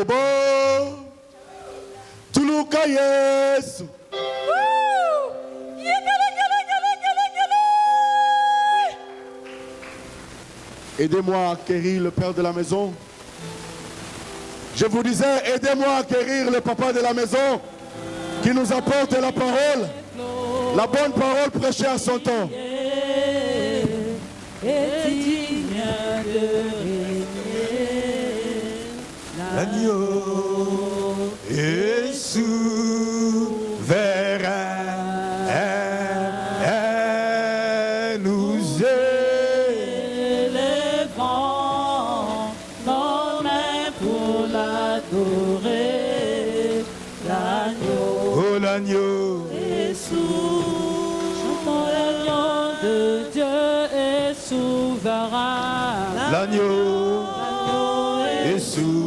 Bobo, Tuluka Yesu. Aidez-moi à acquérir le père de la maison. Je vous disais, aidez-moi à acquérir le papa de la maison qui nous apporte la parole, la bonne parole prêchée à son temps. L'agneau est souverain, nous élevons nos mains pour l'adorer. L'agneau, oh l'agneau est souverain, l'agneau de Dieu est souverain. l'agneau est souverain.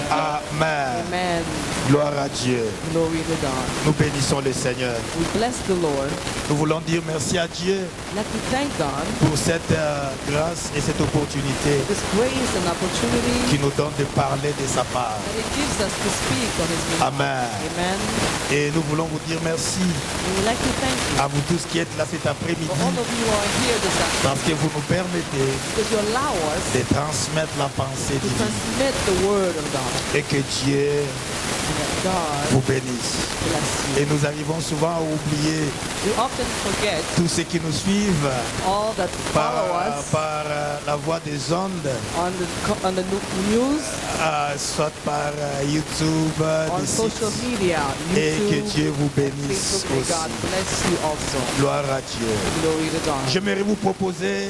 Amen. Amen. Gloire à Dieu. Glory to God. Nous bénissons le Seigneur. We bless the Lord. Nous voulons dire merci à Dieu Let me thank God pour cette grâce et cette opportunité for this grace and opportunity qui nous donne de parler de sa part. that it gives us to speak on His behalf. Amen. Amen. Et nous voulons vous dire merci We would like to thank you à vous tous qui êtes là cet après-midi for all of you who are here this afternoon parce que vous nous permettez because you allow us de transmettre la pensée to divine transmit the word of God et que Dieu and that God vous bénisse. bless you. Et nous arrivons souvent à oublier We often forget tous ceux qui nous suivent all that follow us par la voie des ondes, on the news, soit par YouTube, on des social sites. media, Et que YouTube, Dieu vous bénisse Facebook. May aussi. God bless you also. Gloire à Dieu. Glory to God. J'aimerais vous proposer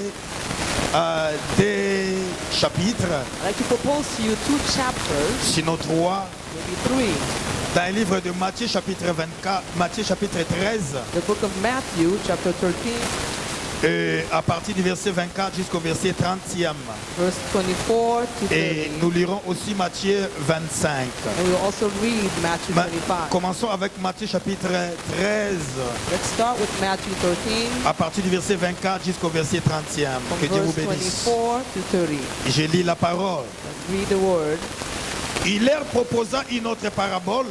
des chapitres, I'd like to propose to you 2 chapters, sinon 3, maybe 3. dans le livre de Matthieu chapitre 24, Matthieu chapitre 13, The book of Matthew, chapter 13, et à partir du verset 24 jusqu'au verset 30e. verse 24 to 30. Et nous lirons aussi Matthieu 25. And we will also read Matthew 25. Commençons avec Matthieu chapitre 13, Let's start with Matthew 13, à partir du verset 24 jusqu'au verset 30e. from Que Dieu vous verse bénisse. 24 to 30. Je lis la parole. Let's read the word. Il leur proposa une autre parabole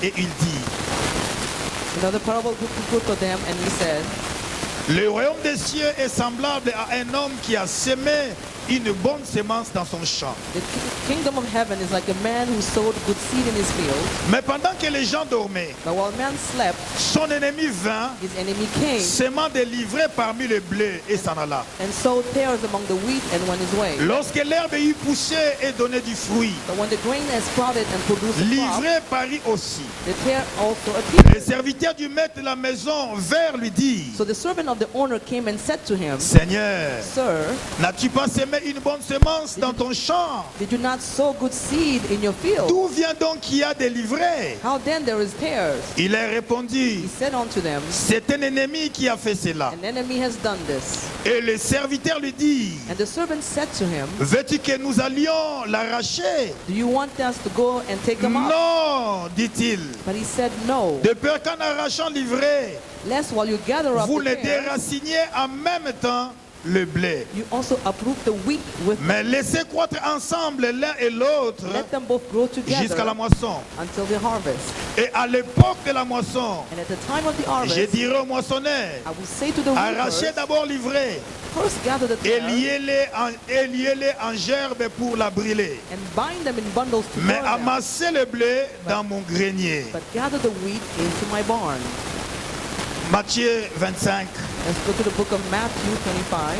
et il dit: Another parable he put for them, and he said, le royaume des cieux est semblable à un homme qui a semé une bonne semence dans son champ. The kingdom of heaven is like a man who sowed good seed in his field, Mais pendant que les gens dormaient, but while man slept, son ennemi vint, his enemy came semant des livrées parmi le blé et s'en alla. and sowed tares among the wheat and went his way. Lorsque l'herbe eut poussé et donné du fruit, But when the grain has sprouted and produced a crop, l'ivrée parut aussi. the tare also appeared. Les serviteurs du maître de la maison vinrent lui dire: So the servant of the owner came and said to him, Seigneur, Sir, n'as-tu pas semé une bonne semence dans ton champ? did you not sow good seed in your field? D'où vient donc qu'il y a des livrées? How then there is tares? Il leur répondit: He said unto them, c'est un ennemi qui a fait cela. An enemy has done this. Et le serviteur lui dit: And the servant said to him, veux-tu que nous allions l'arracher? Do you want us to go and take him up? Non, dit-il, But he said, No, de peur qu'en arrachant l'ivrée, lest while you gather up vous the le tares, déraciniez en même temps le blé. you also uproot the wheat with Mais laissez croître ensemble l'un et l'autre let them both grow jusqu'à together la moisson. until the harvest. Et à l'époque de la moisson, And at the time of the je harvest, dirai au moissonneur: I will say to the arrachez reapers, d'abord l'ivrée first gather the et tares liez-les en gerbes pour la brûler. and bind them in bundles to Mais burn them, amassez le blé dans mon grenier. but gather the wheat into my barn. Matthieu 25. Let's go to the book of Matthew 25.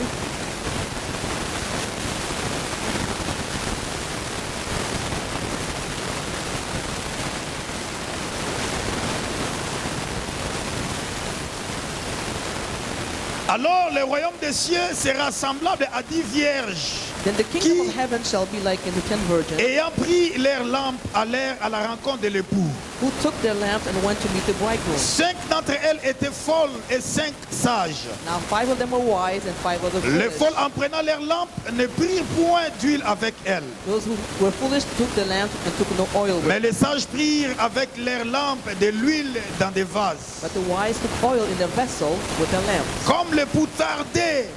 Alors le royaume des cieux sera semblable à 10 vierges Then the kingdom of heaven shall be like in the 10 virgins ayant pris leurs lampes allèrent à la rencontre de l'époux. who took their lamps and went to meet the bridegroom. 5 d'entre elles étaient folles et 5 sages. Now 5 of them were wise and 5 others Les foolish. folles, en prenant leurs lampes, ne prirent point d'huile avec elles. Those who were foolish took the lamps and took no oil with Mais them. les sages prirent avec leurs lampes de l'huile dans des vases. But the wise took oil in their vessel with their lamps. Comme l'époux tardait,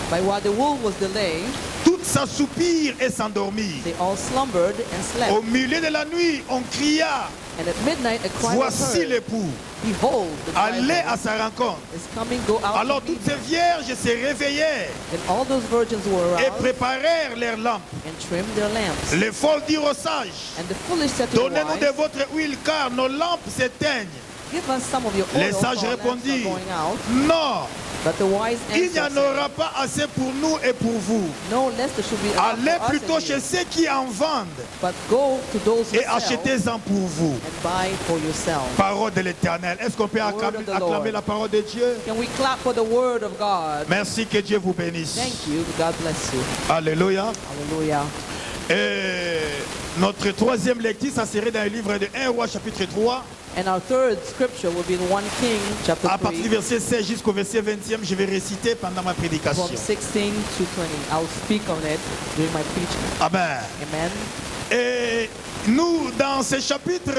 By while the wool was delayed, toutes s'assoupirent et s'endormirent. They all slumbered and slept. Au milieu de la nuit, on cria, And at midnight a cry was voici heard. l'époux, Behold, the allez bridegroom à sa rencontre. is coming, go out Alors to toutes meet ces him. vierges se réveillèrent And all those virgins were et aroused préparèrent leurs lampes. and trimmed their lamps. Les folles dirent aux sages, And the foolish said to the donnez-nous de wise, votre huile car nos lampes s'éteignent. give us some of your Les oil, for sages our lamps are répondirent, going out. non, But the wise il n'y en answered, aura pas assez pour nous et pour vous. no, lest there should be enough Allez for us plutôt and chez you. ceux qui en vendent But go to those who et sell achetez-en pour vous. and buy for yourself. Parole de l'Éternel. Est-ce qu'on peut Word acclamer, of the acclamer Lord. la parole de Dieu? Can we clap for the word of God? Merci, que Dieu vous bénisse. Thank you. God bless you. Alléluia. Hallelujah. Et notre troisième lecture, ça serait dans le livre de 1 Roi chapitre 3, And our third scripture will be in 1 King chapter à partir du 3, verset 16 jusqu'au verset 20e. Je vais réciter pendant ma prédication. from 16 to 20. I'll speak on it during my preaching. Amen. Amen. Et nous, dans ces chapitres,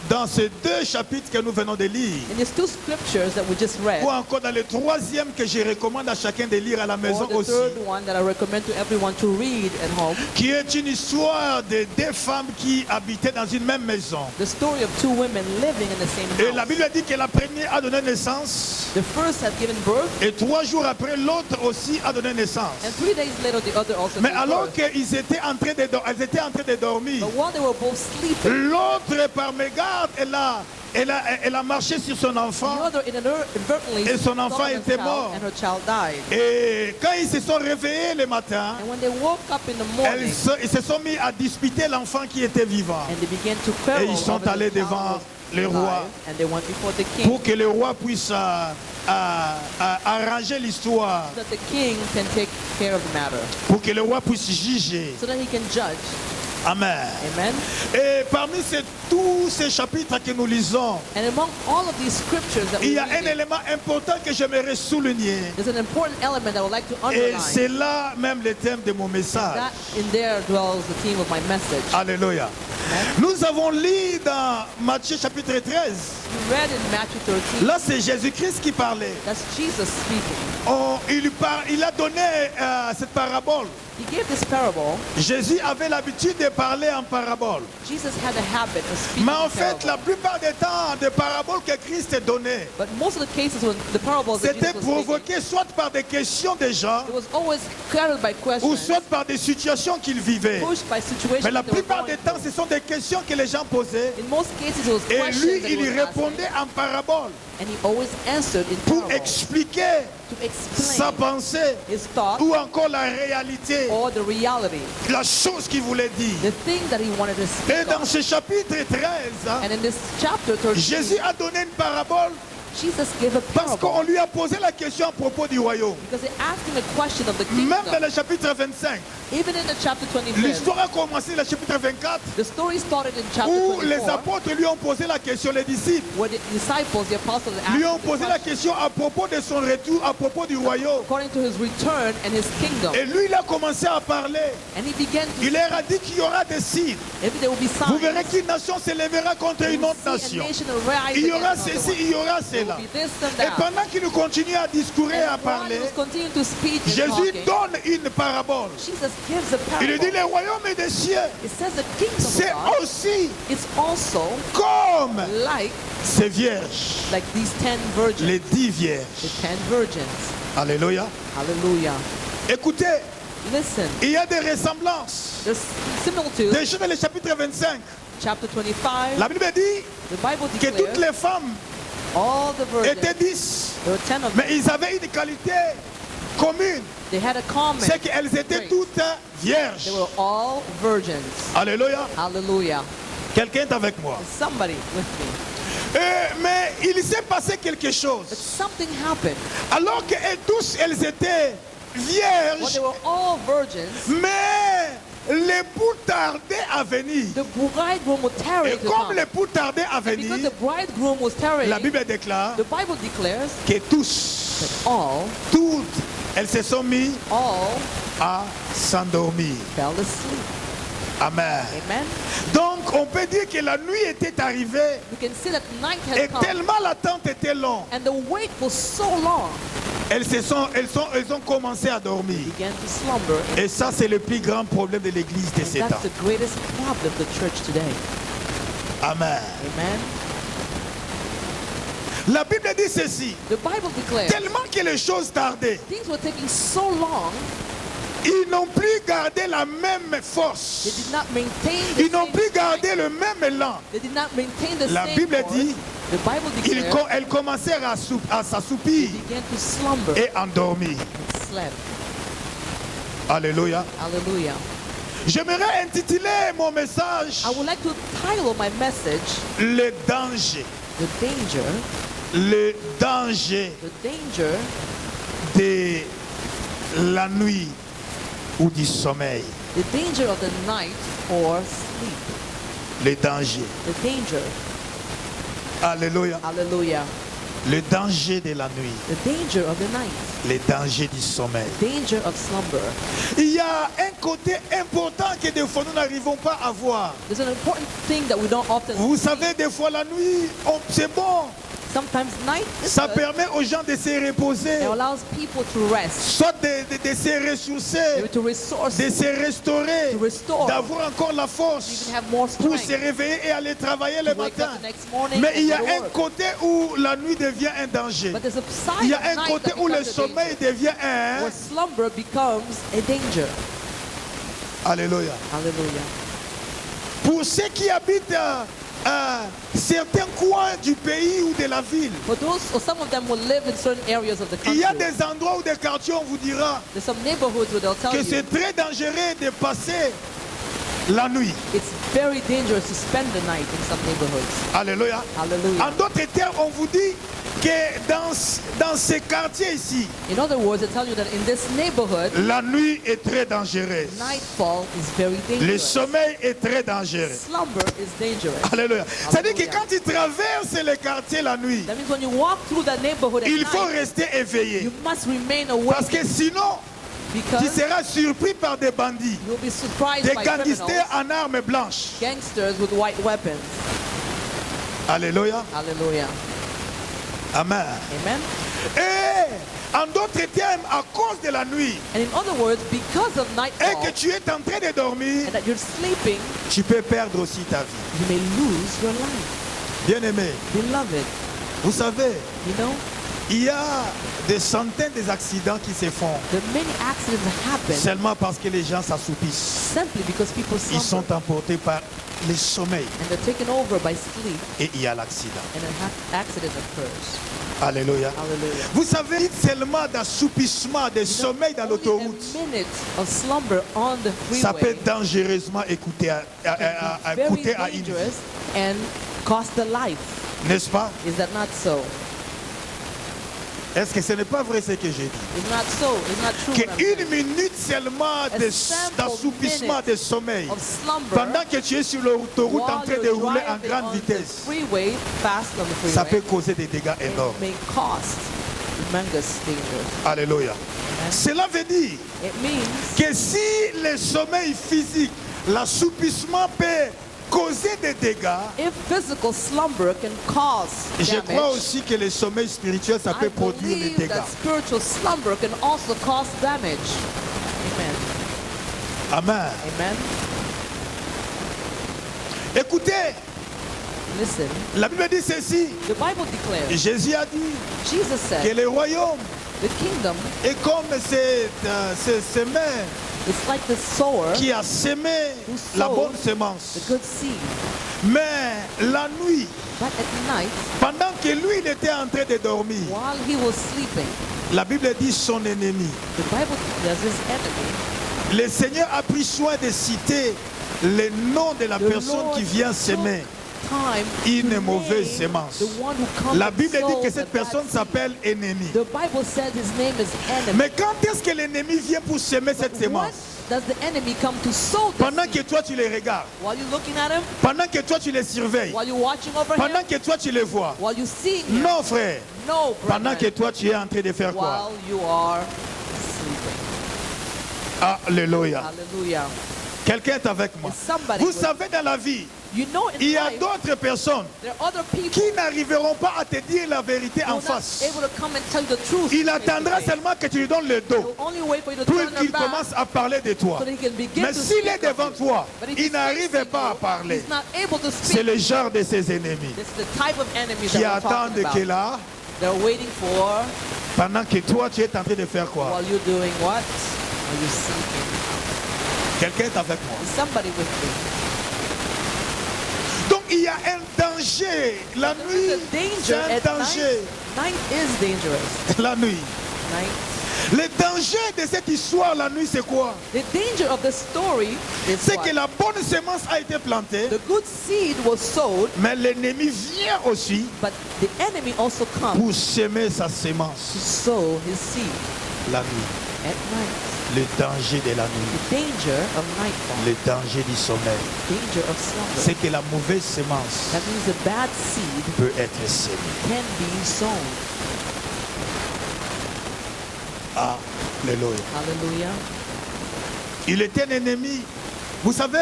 dans ces deux chapitres que nous venons de lire, In these two scriptures that we just read, ou encore dans le troisième que je recommande à chacun de lire à la maison or the aussi, third one that I recommend to everyone to read at home, qui est une histoire de deux femmes qui habitaient dans une même maison. the story of two women living in the same Et la house. Bible dit que la première a donné naissance, The first had given birth, et 3 jours après, l'autre aussi a donné naissance. and 3 days later the other also Mais gave alors birth. qu'elles étaient en train de, elles étaient en train de dormir, But while they were both sleeping, l'autre par mégarde, elle a marché sur son the enfant. other inadvertently Et son enfant saw the était child, mort. and her child died. Et quand ils se sont réveillés le matin, And when they woke up in the morning, ils se sont mis à disputer l'enfant qui était vivant. and they began to quarrel, Et ils sont over the allés child devant was le roi alive, and they went before the king, pour que le roi puisse arranger l'histoire, so that the king can take care of the matter, pour que le roi puisse juger. so that he can judge. Amen. Amen. Et parmi tous ces chapitres que nous lisons, And among all of these scriptures that il we y a un read, élément important que j'aimerais souligner. there's an important element I would like to Et underline. c'est là même le thème de mon message. That in there dwells the theme of my message. Alléluia. Nous avons lu dans Matthieu chapitre 13. We read in Matthew 13, Là, c'est Jésus-Christ qui parlait. that's Jesus speaking. Il a donné cette parabole. He gave this parable. Jésus avait l'habitude de parler en parabole. Jesus had a habit of speaking Mais en in fait, parables. la plupart des temps, des paraboles que Christ donnait, But most of the cases when the parables that c'était Jesus was speaking, provoqué soit par des questions des gens, it was always carried by ou questions, soit par des situations qu'ils vivaient. pushed by situations Mais la that they were plupart going des temps, through. ce sont des questions que les gens posaient. In most cases, it was Et questions lui, that he il y was asking, répondait en parabole and he always answered in pour parables expliquer to sa explain pensée his thought ou encore la réalité, or the reality, la chose qu'il voulait dire. the thing that he wanted to Et speak dans of. ce chapitre 13, hein, And in this chapter 13, Jésus a donné une parabole Jesus gave a parce qu'on parable lui a posé la question à propos du royaume. because they asked him a question of the Même dans kingdom. le chapitre 25, Even in the chapter 25, l'histoire a commencé dans le chapitre 24 the story started in chapter où les 24, apôtres lui ont posé la question, les disciples where the disciples, the apostles, asked lui him ont the posé la question question à propos de son retour, à propos du royaume. according to his return and his kingdom. Et lui, il a commencé à parler. And he began to Il leur a dit qu'il y aura des signes. if there will be Vous signs, verrez qu'une nation s'élèvera contre you une will autre see a nation. nation arise Il y aura against another ceci, one. il y aura There will cela. be this and Et that. pendant qu'il continue à discourir et à And while parler, he was continuing to speak and Jésus talking, donne une parabole. Jesus gives a Il lui dit, parable. le royaume des cieux, It says the kingdom c'est of God aussi is also comme like ces vierges, these 10 virgins, les 10 the vierges. 10 virgins. Alléluia. Hallelujah. Écoutez, Listen, il y a des ressemblances. there's similitude. Déjà dans le chapitre 25, Chapter 25, la Bible dit the Bible que toutes declares les femmes all the virgins, étaient 10, there were 10 of them, mais ils avaient une qualité commune, they had a common, c'est qu'elles étaient Great. toutes vierges. they were all virgins. Alléluia. Hallelujah. Quelqu'un est avec moi. Somebody with me. Mais il s'est passé quelque chose. But something happened. Alors qu'elles tous, elles étaient When vierges, they were all virgins, mais l'époux tardait à venir. the bridegroom would tarry Et to comme come. l'époux tardait à And because venir, the bridegroom was tarrying, la Bible déclare the Bible declares que tous, that all toutes, elles se sont mis all à s'endormir. fell asleep. Amen. Amen. Donc, on peut dire que la nuit était arrivée We can see that night et had come, tellement l'attente était longue, and the wait was so long. elles ont commencé à dormir. They began to slumber, Et ça, c'est le plus grand problème de l'église de and ces temps. that's the greatest problem of the church today. Amen. Amen. La Bible dit ceci. The Bible declares Tellement que les choses tardaient, things were taking so long, ils n'ont plus gardé la même they force. did not maintain the Ils n'ont same plus strength. gardé le même élan. They did not maintain the La same Bible force. dit, The Bible declares Elles commencèrent à s'assoupir they began to slumber et endormir. and slept. Alléluia. Hallelujah. J'aimerais intituler mon message I would like to title my message, Le danger. The Danger, Le danger the danger de la nuit ou du sommeil. the danger of the night or sleep. Le danger. The danger, Alléluia. hallelujah. Le danger de la nuit. The danger of the night, Le danger du sommeil. danger of slumber. Il y a un côté important que des fois nous n'arrivons pas à voir. There's an important thing that we don't often Vous see. savez, des fois la nuit, c'est bon. Sometimes night is Ça good. permet aux gens de se reposer, It allows people to rest, soit de se ressourcer, to resource, de se restaurer, to restore, d'avoir encore la you force can have more pour se strength réveiller et aller travailler le to wake matin. up the next morning Mais il y a and go to un work. côté où la nuit devient un danger. But there's a Il side y of a un night côté that où le becomes a sommeil danger, devient un... where slumber becomes a danger. Alléluia. Hallelujah. Pour ceux qui habitent certains coins du pays ou de la ville, For those, or some of them will live in certain areas of the il y a country. des endroits ou des quartiers, on vous dira There's some neighborhoods where they'll tell que you c'est très dangereux de passer la nuit. it's very dangerous to spend the night in some neighborhoods. Alléluia. Hallelujah. En d'autres termes, on vous dit que dans ces quartiers ici, In other words, they tell you that in this neighborhood, la nuit est très dangereuse. nightfall is very Le dangerous. sommeil est très dangereux. Slumber is dangerous. Alléluia. C'est-à-dire que Alléluia. quand tu traverses les quartiers la nuit, That means when you walk through that neighborhood at il faut night, rester éveillé. you must remain Parce awake que sinon, tu because seras surpris par des bandits, you'll be surprised des by gangsters criminals, en armes blanches. gangsters with white weapons. Alléluia. Hallelujah. Amen. Amen. Et en d'autres termes, à cause de la nuit, And in other words, because of et nightfall que tu es en train de dormir, and that you're sleeping, tu peux perdre aussi ta vie. you may lose your life. Bien-aimé, Beloved, vous savez, you know, il y a des centaines d'accidents qui se font there are many accidents that happen seulement parce que les gens s'assoupissent. simply because people Ils sont slumber emportés par le sommeil and they're taken over by sleep et il y a l'accident. and an accident occurs. Alléluia. Hallelujah. Vous savez, seulement d'assoupissement, de sommeil dans Only l'autoroute, a minute of slumber on the ça peut freeway dangereusement coûter à very coûter à une vie. dangerous and cost a life. N'est-ce pas? Is that not so? Est-ce que ce n'est pas vrai ce que j'ai dit? It's not so. It's not true. what I'm Qu'une saying. minute seulement simple d'assoupissement, minute de sommeil, Of slumber pendant que tu es sur l'autoroute en while train de you're rouler en driving grande on the vitesse, freeway, fast on the ça peut freeway, causer des dégâts énormes. may cost humongous dangers. Alléluia. Cela veut dire It means que si le sommeil physique, l'assouplissement peut causer des dégâts, if physical slumber can cause je crois damage, aussi que le sommeil spirituel, ça I peut produire des believe dégâts. that spiritual slumber can also cause damage. Amen. Amen. Amen. Écoutez, Listen, la Bible dit ceci. the Bible declares, Jésus a dit Jesus que said, le royaume the kingdom est comme ce maire is like the sower, qui a semé la bonne semence. the good seed. Mais la nuit, But at night, pendant que lui il était en train de dormir, while he was sleeping, la Bible dit son ennemi. the Bible declares his enemy, Le Seigneur a pris soin de citer le nom de la the personne Lord qui vient semer time une to mauvaise name semence. the one who comes La and Bible dit sows que the cette bad personne seed. s'appelle ennemi. The Bible says his name is enemy. Mais quand est-ce que l'ennemi vient pour semer cette When semence? does the enemy come to sow the Pendant seed? que toi tu les regardes, While you're looking at him, pendant que toi tu les surveilles, while you're watching over him, pendant que toi tu les vois. while you're seeing him. Non frère, No, pendant que brethren, toi tu es en train de faire quoi? while you are sleeping. Alléluia. Hallelujah. Quelqu'un est avec moi. Is somebody Vous with- savez, dans la vie, You know in il y a life, d'autres personnes there are other people qui n'arriveront pas à te dire la vérité who en are not face. able to come and tell you the truth. Il face to attendra face. seulement que tu lui donnes le He'll dos only wait for you to pour turn qu'il your back commence à parler de toi. so that he can begin Mais to s'il speak est of devant you. toi, But if il he's n'arrive facing pas à you, parler. he's not able to C'est speak. le genre de ses ennemis This is the type of enemies qui that we're attendent talking que about. là, They're waiting for pendant que toi tu es en train de faire quoi? while you're doing what? Are you seeking? Quelqu'un est avec moi. Is somebody with me? Donc il y a un danger. La There nuit, is a c'est danger un at danger. night. Night is dangerous. La nuit. Night. Le danger de cette histoire la nuit, c'est quoi? The danger of the story is C'est what? que la bonne semence a été plantée, The good seed was sowed, mais l'ennemi vient aussi but the enemy also comes pour semer sa to semence sow his seed la nuit. at night. Le danger de la nuit, The danger of nightfall, le danger du sommeil, danger of slumber. c'est que la mauvaise semence That means the bad seed peut être semée. can be sown. Alléluia. Hallelujah. Il était un ennemi. Vous savez,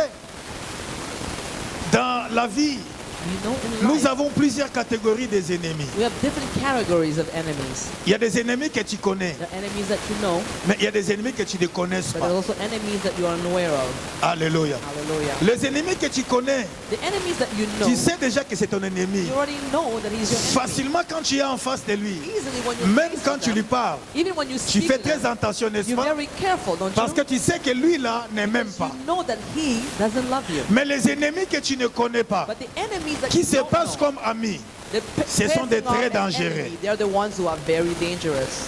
dans la vie, You know, in nous life, avons plusieurs catégories des ennemis. we have different categories of enemies. Il y a des ennemis que tu connais, There are enemies that you know, mais il y a des ennemis que tu ne connais but there are pas. also enemies that you are unaware of. Alléluia. Hallelujah. Les ennemis que tu connais, The enemies that you know, tu sais déjà que c'est ton ennemi. you already know that he's your enemy. Facilement quand tu es en face de lui, Easily when you même face quand tu them, lui parles, even when you tu speak fais to très them, attention, n'est-ce you're pas? very careful, don't Parce que you? tu sais que lui là ne m'aime Because pas. you know that he doesn't love you. Mais les ennemis que tu ne connais pas, But the enemies that qui you se don't passent know, comme amis, the ce sont des person of très an dangereux. enemy, they're the ones who are very dangerous.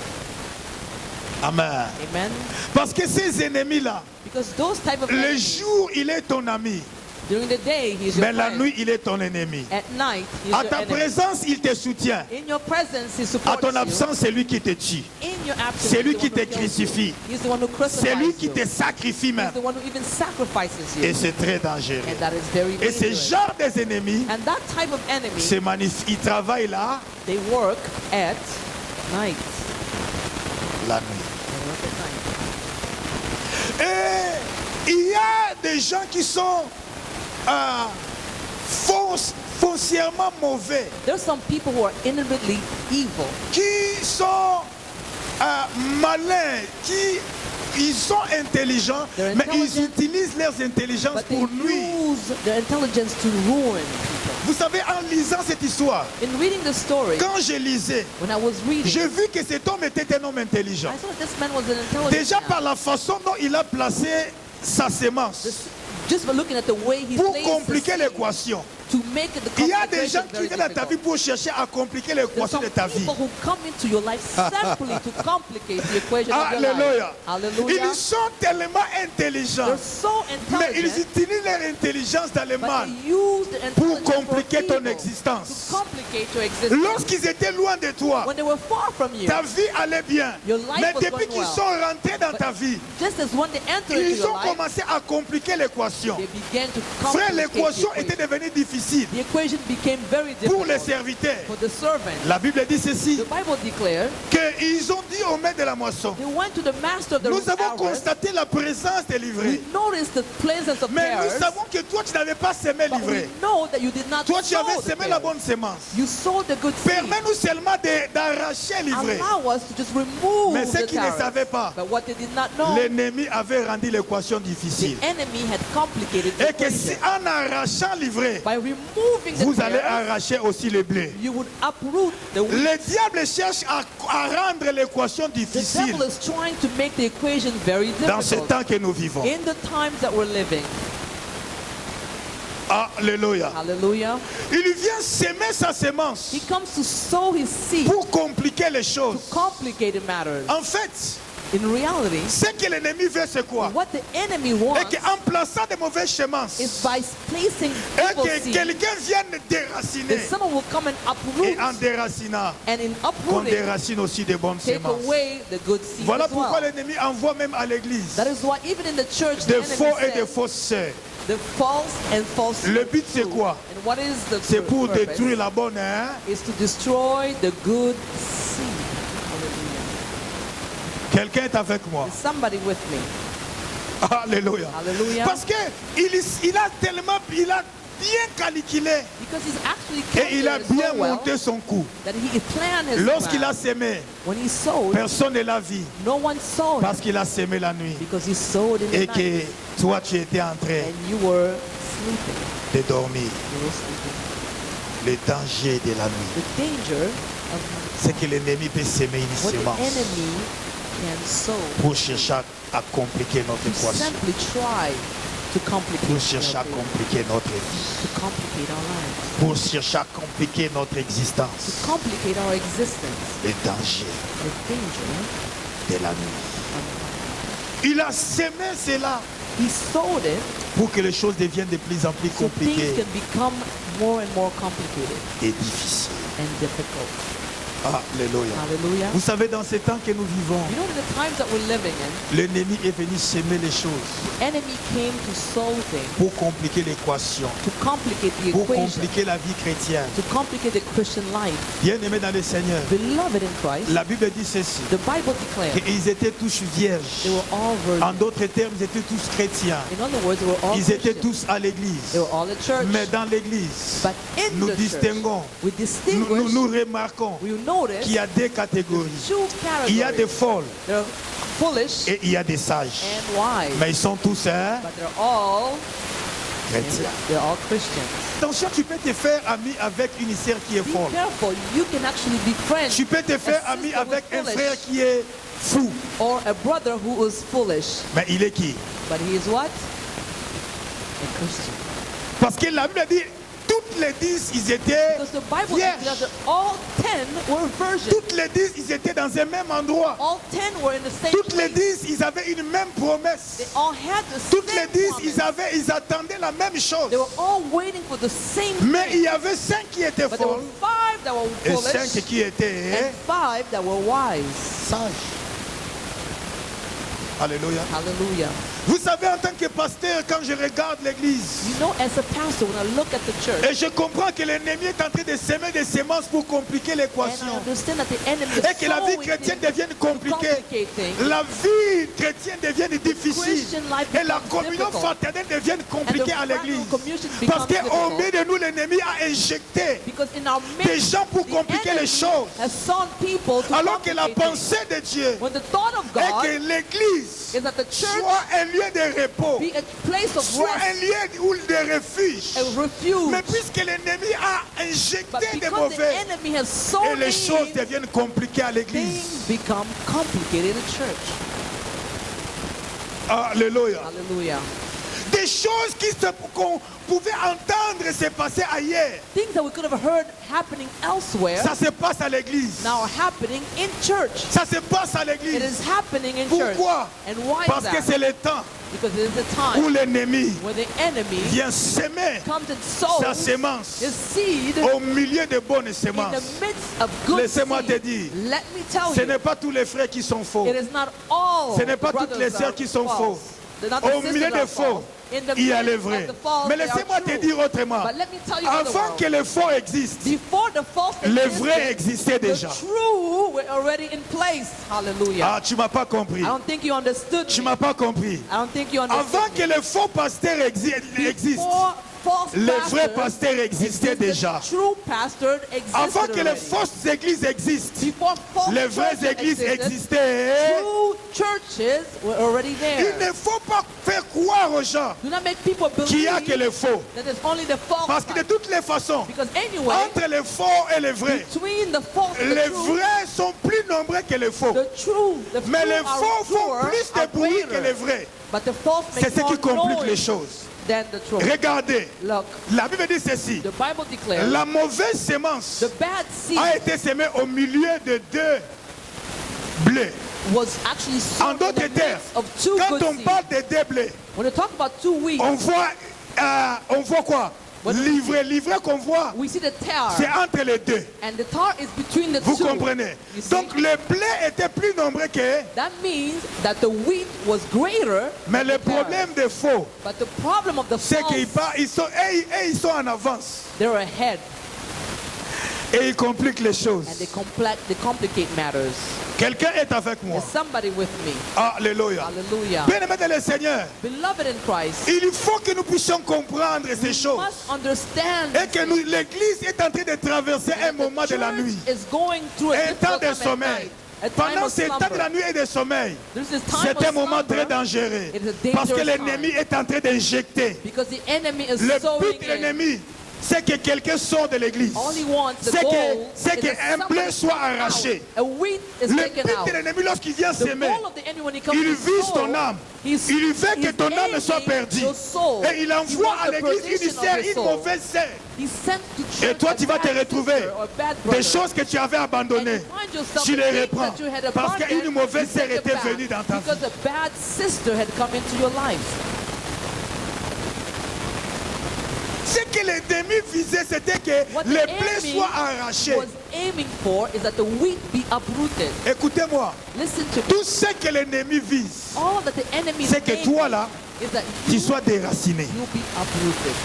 amen. Amen. Parce que ces ennemis-là, Because those type of le enemies, jour il est ton ami, during the day he's your mais la friend. nuit il est ton ennemi. At night he's À your ta enemy. présence il te soutient, In your presence he à supports ton you. absence c'est lui qui te tue, In your absence c'est lui he's the qui one te who kills you. crucifie, He's the one who c'est crucifies lui qui you. te sacrifie He's même. the one who even sacrifices you. Et c'est très dangereux. And that is very Et ce dangerous. genre des ennemis And that type of enemy, se manifeste, ils travaillent là they work at night. la nuit. They work at night. Et il y a des gens qui sont foncièrement mauvais, There's some people who are inherently evil. qui sont malins, qui ils sont intelligents, They're mais ils intelligent, utilisent leurs intelligences But they pour nuire. use their intelligence to ruin people. Vous savez, en lisant cette histoire, In reading the story, quand je lisais, when I was reading, j'ai vu que cet homme était un homme intelligent. I saw that this man was an intelligent Déjà man. par la façon dont il a placé sa sémence Just by looking at the way he pour places the compliquer seed, l'équation. to make it the Il y a des complication gens qui very viennent à ta vie difficult. pour chercher à compliquer There's l'équation some de ta vie. people who come into your life simply to complicate the equation of your Alléluia. life. Hallelujah. Ils sont tellement intelligents, They're so mais ils intelligent, utilisent leur intelligence dans le but mal they use the pour intelligence compliquer for ton evil, existence. to complicate your existence. Lorsqu'ils étaient loin de toi, When they were far from you, ta vie allait bien. Your life Mais was depuis going qu'ils well. sont rentrés dans ta vie, just as when they entered into ils your ont life, commencé à compliquer l'équation. they began to Frère, complicate the l'équation equation. était devenue difficile The equation became very pour les difficult serviteurs. for the servant. La Bible dit ceci, The Bible declared, qu'ils ont dit au maître de la moisson, they went to the master of the nous avons harvest. constaté la présence des We livrés. noticed the presence of Mais nous tares, savons que toi, tu n'avais pas semé but we livré. know that you did not Toi, tu sow avais the semé la tares. bonne semence. You sowed the good seed. Permets-nous seulement d'arracher livré. Allow us to just remove Mais ceux the qui ne tares. savaient pas, But what they did not know, l'ennemi avait rendu l'équation the difficile. enemy had complicated the Et que si equation. en arrachant livré, By removing the vous allez tares, arracher aussi le blé. you would uproot the wheat. Le diable cherche à rendre l'équation The difficile devil is trying to make the equation very dans ce difficult. temps que nous vivons. In the times that we're living. Alléluia. Hallelujah. Il vient semer sa sémence He comes to sow his seed pour compliquer les choses. to complicate matters. En fait, In reality, ce que l'ennemi veut, c'est quoi? what the enemy Et wants qu'en plaçant de mauvaises semences, is by placing et evil que seed, quelqu'un vienne déraciner. that someone will come and Et uproot, en déracinant, and in qu'on uprooting, déracine aussi des bonnes take semences. away the good seed Voilà as pourquoi well. l'ennemi envoie même à l'église That is why even in the church, the des enemy faux et des says fausses sœurs. the false and false. Le but, c'est fruit. quoi? And what is the C'est pour purpose? détruire la bonne, hein? Is to destroy the good seed. Hallelujah. Quelqu'un est avec moi. Is somebody with me? Alléluia. Hallelujah. Parce que il a bien calculé Because he's actually et il a calculated bien so well monté son coup. that he planned his Lorsqu'il a plan. sémé, When he sowed, personne ne l'a vu no one saw him parce qu'il a sémé la nuit. because he sowed in the Et night. que toi tu étais en train And you were sleeping. de dormir. You were sleeping. Le danger de la nuit, The danger of c'est que l'ennemi peut s'aimer une what the sémence enemy can sow pour chercher à compliquer notre to équation, simply try to complicate pour chercher à our thing, compliquer notre vie, to complicate our lives, pour chercher à compliquer notre to existence. complicate our existence. Le danger The danger de la nuit. Il a sémé cela he sowed it pour que les choses deviennent de plus en plus so things compliquées can become more and more complicated et difficiles. and difficult. Alléluia. Hallelujah. Vous savez, dans ces temps que nous vivons, You know, in the times that we're living in, l'ennemi est venu sémer les choses the enemy came to sow things, pour compliquer l'équation, to complicate the pour equation, compliquer la vie chrétienne. to complicate the Christian life. Bien-aimés dans le Seigneur, Beloved in Christ, la Bible dit ceci, the Bible declares qu'ils étaient tous vierges. they were all En virgins. d'autres termes, ils étaient tous chrétiens. In other words, they were all Ils étaient Christians. tous à l'église. They were all at church. Mais dans l'église, But in nous the distinguons, church, we distinguish, nous remarquons we notice qu'il y a deux catégories. two Il y a des categories. folles There are foolish et il y a des sages. and wise. Mais ils sont tous But they're all chrétiens. they're all Christians. Attention, tu peux te faire ami avec une sœur qui est Be folle. careful. You can actually be friends Tu peux te faire a ami sister avec who's un foolish. frère qui est fou. or a brother who is foolish. Mais il est qui? But he is what? A Christian. Parce que la Bible dit, toutes les 10, ils étaient Because the Bible vierges. declares that all 10 were virgins. Toutes les 10, ils étaient dans un même endroit. All 10 were in the same Toutes les place. 10, ils avaient une même They promesse. all had the Toutes les same 10, promise. ils attendaient la même chose. They were all waiting for the same Mais il thing. y avait 5 qui étaient But there were folles 5 that were et foolish 5 qui étaient and 5 that were wise. sages. Alléluia. Hallelujah. Vous savez, en tant que pasteur, quand je regarde l'église, You know, as a pastor, when I look at the church, et je comprends que l'ennemi est en train de semer des semences pour compliquer and I l'équation, understand that the enemy is et que la vie sowing chrétienne things devienne to compliquée, complicate things. la vie chrétienne devienne difficile, Christian life et la becomes communion difficult. fraternelle devienne And the compliquée à fraternal l'église. communion Parce becomes qu'au difficult. milieu de nous, l'ennemi a injecté Because in our des midst, gens pour the compliquer les enemy choses. has sown people to Alors que la complicate things. pensée de Dieu When the thought of est God que l'église is that the church soit un lieu de repos, be a place of soit un rest, lieu de refuge. a refuge. Mais puisque l'ennemi a But injecté des because the mauvais, enemy has et sown les choses in, deviennent compliquées à l'église. things become complicated in church. Alléluia. Hallelujah. Des choses qu'on pouvait entendre se passer ailleurs, Things that we could have heard happening elsewhere ça se passe à l'église. now are happening in church. Ça se passe à It l'église. is happening in Pourquoi? church. And why Parce is que that? c'est le temps Because it is the où time l'ennemi where the enemy vient semer comes and sa sows sémence his seed au milieu de bonnes in semences. the midst of good Laissez-moi te seed. dire, Let me tell ce you, n'est pas tous les frères qui sont faux. it is not all Ce n'est pas toutes brothers les sœurs are qui sont false. faux. They're not the Au sisters milieu are des false. faux, In the il y a les midst vrais. of the false, Mais they are laissez-moi te true. dire autrement. But let me tell you Avant otherwise. que les faux existent, Before the false les vrais existed, existaient the déjà. true were already in place. Hallelujah. Ah, tu m'as pas compris. I don't think you understood Tu me. m'as pas compris. I don't think you understood Avant me. que les faux pasteurs existent, Before false les vrais pastors pasteurs existaient existed, déjà. true pastor existed Avant que les already. fausses églises existent, Before false les vraies churches églises existed, existaient. true churches were already Il there. ne faut pas faire croire aux gens Do not make people qu'il believe y a que les faux. that it's only the false Parce que de side. toutes les façons, Because anyway, entre les faux et les vrais, between the false and les the true, vrais sont plus nombreux que les faux. the true, the Mais true les are faux font truer, plus de are bruit que greater. les vrais. But the false C'est make ce qui more complique les noise choses. than the truth. Regardez, Look, la Bible dit ceci. the Bible declares La mauvaise sémence the bad seed a été semée au milieu de deux blés. was actually En sown in d'autres the termes, midst of two quand good on seeds. parle de deux blés, When you talk about two wheat, on voit quoi? Livrer qu'on voit, we see the tar, c'est entre les deux. and the tar is between the Vous two. comprenez? You see? Donc le blé était plus nombreux que, That means that the wheat was greater, mais le problème des faux, but the problem of the c'est qu'ils false, ils sont en avance. they're ahead. Et il complique les choses. and they complicate matters. Quelqu'un est avec moi. Is somebody with me? Alléluia. Hallelujah. Bien-aimés dans le Seigneur, Beloved in Christ, il faut que nous puissions comprendre ces we choses. must understand Et que l'Église est en train de traverser un moment de la nuit. is going through a Un temps difficult de time at sommeil. night. A time Pendant of ces temps de slumber. la nuit et de sommeil, This is time c'est un of moment slumber très dangereux. It is a Parce que dangerous l'ennemi est en train d'injecter. because the enemy is Le sowing but de in. l'ennemi, c'est que quelqu'un sorte de l'église. All he wants, the C'est goal, que is that un blé somebody soit takes arraché. out. A wheat is Le taken but out. de l'ennemi lorsqu'il vient The s'aimer, goal of the enemy when he comes il to vise sow, ton âme. he's- Il veut que he's ton âme soit aiming perdue. your soul. Et il He envoie wants à the l'église perdition une of sœur, your une soul. mauvaise sœur. He sent to Et church toi, a tu vas te bad retrouver sister or a bad des brother. choses que tu avais And abandonnées. you find yourself Tu the les things reprends. that you had Parce abandoned, qu'une mauvaise you sœur take it était back venue dans ta vie. because a bad sister had come into your life. Ce que l'ennemi visait, c'était que What les the blés enemy soient arrachés. was aiming for is that the wheat be uprooted. Écoutez-moi, Listen to me. tout ce que l'ennemi vise, All that the enemy is c'est que toi là, is that tu you sois déraciné. will be uprooted.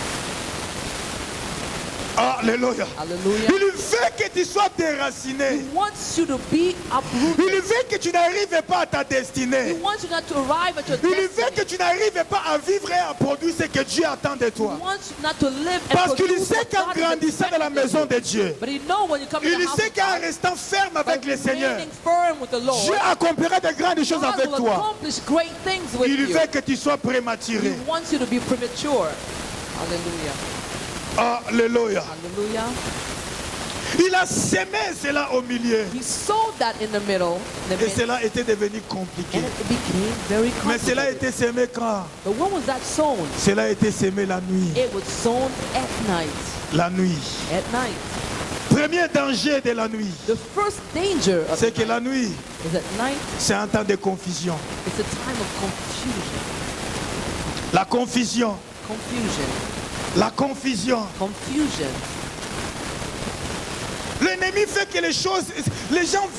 Alléluia. Hallelujah. Il veut que tu sois déraciné. He wants you to be Il uprooted. veut que tu n'arrives pas à ta He destinée. wants you not to arrive at your Il veut que destiny. tu n'arrives pas à vivre et à produire ce que Dieu attend de He toi. wants you not to live and Parce qu'il produce sait what qu'en God is grandissant dans la expecting maison of you. de Dieu, But he knows when you come to il the house sait of qu'en God, restant ferme by avec le Seigneur, remaining firm with the Lord, Dieu accomplira de grandes choses God avec will toi. accomplish great things with Il you. veut que tu sois He prématuré. wants you to be premature. Hallelujah. Alléluia. Hallelujah. Il a semé cela au milieu. He sowed that in the middle, Et cela était devenu compliqué. and it became very Mais cela a complicated. été semé quand? But when was that sown? Cela a été semé la nuit. It was sown at night. La nuit. At night. Premier danger de la nuit, The first danger of c'est the que la nuit, is at night. c'est un temps de confusion. It's a time of confusion. La confusion. Confusion. La confusion. Confusion. L'ennemi fait que les gens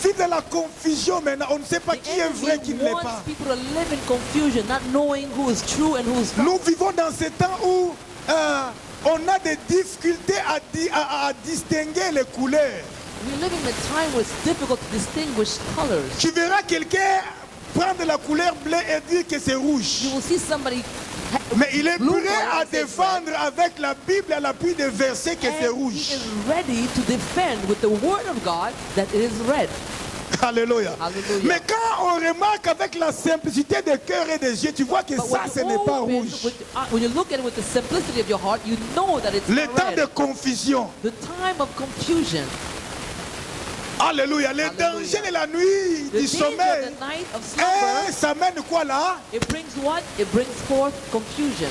vivent dans la confusion maintenant. On ne sait pas The qui est vrai, qui enemy ne l'est wants pas. people to live in confusion, not knowing who is true and who is false. Nous vivons dans ce temps où on a des difficultés à distinguer les couleurs. We live in a time where it's difficult to distinguish colors. Tu verras quelqu'un prendre la couleur bleue et dire que c'est rouge. You will see somebody Mais il est Blue prêt à color says défendre avec la Bible à l'appui des versets que c'est and rouge. he is ready to defend with the word of God that it is red. Alléluia. Hallelujah. Mais quand on remarque avec la simplicité de cœur et des yeux, tu vois que But ça, ce n'est pas rouge. when you look at it with the simplicity of your heart, you know that it's Le not temps red. de confusion. The time of confusion. Alléluia. Le Hallelujah. danger de la nuit, The du danger sommeil. of the night of slumber, Ça mène quoi là? it brings what? It brings forth confusion.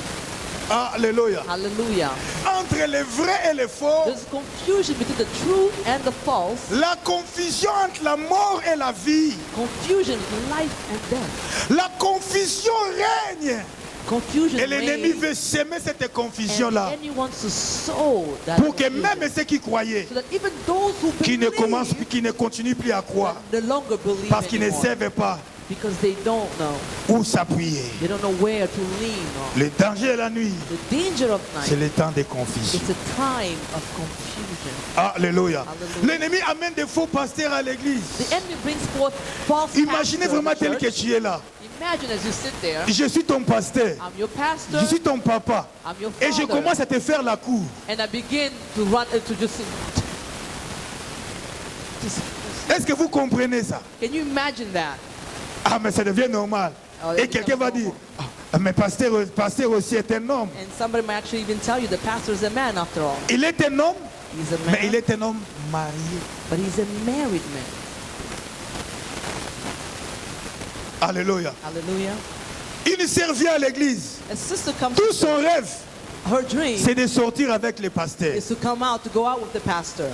Alléluia. Hallelujah. Entre le vrai et le faux, There's confusion between the true and the false. la confusion entre la mort et la vie. Confusion between life and death. La confusion règne. Confusion Et l'ennemi reigns, veut semer cette and confusion-là. the enemy wants to sow that Pour que confusion. même ceux qui croyaient, So that even those who qui believe ne continuent plus à croire, no longer believe parce qu'ils ne anymore, savent pas because they don't know. où s'appuyer. They don't know where to lean on. Le danger de la nuit, The danger of c'est night, le temps de confusion. it's a time of confusion. Alléluia. Hallelujah. L'ennemi amène des faux pasteurs à l'église. The enemy brings forth false Imaginez pastors vraiment in the tel que church. tu es là. Imagine as you sit there, Je suis ton pasteur. I'm your pastor, Je suis ton papa. I'm your Et je father, commence à te faire la cour. and I begin to run to just Est-ce que vous comprenez ça? can you imagine that? Ah, mais ça devient normal. Oh, Et that quelqu'un va becomes dire, ah, mais pasteur aussi est un homme. And somebody might actually even tell you the pastor is a man after all. Il est un homme, He's a mais il man, est un homme marié. but he's a married man. Alléluia. Hallelujah. Une sœur vient à l'église. A sister comes Tout to son rêve, her dream c'est de sortir avec les pasteurs. is to come out, to go out with the pastor.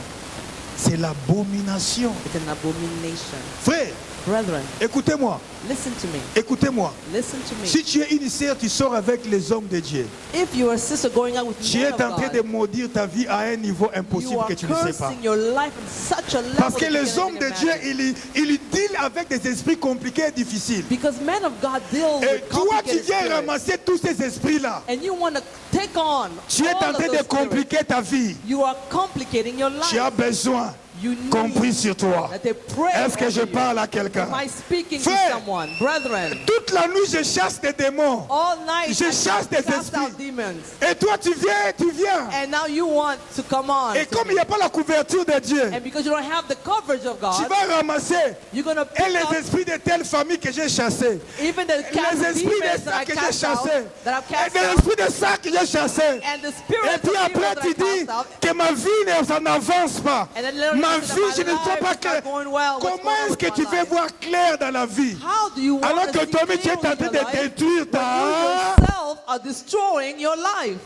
C'est l'abomination. It's an abomination. Frère, Brethren, écoutez-moi. Listen to me. Écoutez-moi. Listen to me. Si tu es une sœur, tu sors avec les hommes de Dieu. If you are a sister going out with Tu men es of en train de God, maudire ta vie à un niveau you impossible are que tu ne sais pas. cursing your life in such a level Parce que that you les can't hommes de even Dieu, imagine. ils dealent avec des esprits compliqués et difficiles. Because men of God deal Et with toi, tu complicated viens spirits. ramasser tous ces esprits-là. And you want to take on Tu es all en of train those de compliquer spirits. ta vie. You are complicating your Tu as life. besoin You need qu'on prie sur toi. that they pray Est-ce que over je you. parle à quelqu'un? Am I speaking to Frère, someone? Brethren, toute la nuit, je chasse des démons. all night Je I chasse des cast out esprits. demons. Et toi, tu viens. And now you want to come on. Et to comme me. il n'y a pas la couverture de Dieu, And because you don't have the coverage of tu God, vas ramasser you're going to et pick les up esprits de telle famille que j'ai chassés. even the cast Les esprits de demons that ça I que j'ai cast out, chassés. that I've Et cast des out, esprits de ça que j'ai chassés. and the Et spirits puis of après, evil that I tu dis cast out. que ma vie ça n'avance pas. And then later Ma you vie, say that je my ne sais life pas is not going well. What's comment going on est-ce que with tu my veux life? voir clair dans la vie. How do you want Alors to que see toi-même, tu es en clearly train in de your life détruire when ta... you yourself are destroying your life?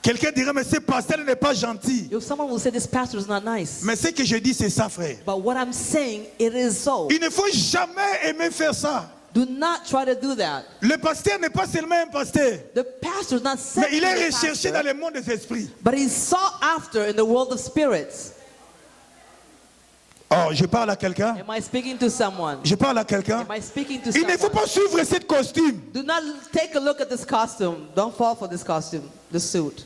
Quelqu'un dirait, mais ce pasteur n'est pas gentil. If someone will say this pastor is not nice, Mais ce que je dis, c'est ça, frère. but what I'm saying, it is so. Il ne faut jamais aimer faire ça. Do not try to do that. Le pasteur n'est pas seulement un pasteur, The pastor is not mais sent il to est the recherché pastor, dans le monde des esprits. but he's sought after in the world of spirits. Oh, je parle à quelqu'un. Am I speaking to someone? Je parle à quelqu'un. Am I speaking to Il ne faut someone? pas suivre ce costume. Do not take a look at this costume. Don't fall for this costume, the suit.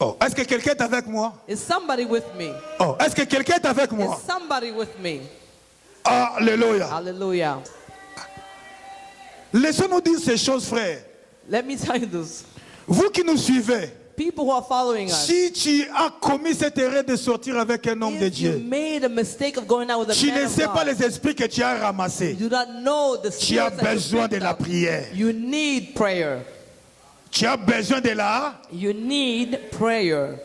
Oh, est-ce que quelqu'un est avec moi? Is somebody with me? Oh, est-ce que quelqu'un est avec moi? Is somebody with me? Alléluia. Hallelujah. Laissons-nous dire ces choses, frères. Let me tell you this. Vous qui nous suivez, People who are following us, si tu as commis cette erreur de sortir avec un homme de if you Dieu, made a mistake of going out with a tu man ne of sais pas God, les esprits que tu as ramassés. you do not know the Tu as spirits that you besoin de picked la up. prière. You need prayer. Tu as besoin de la... You need prayer.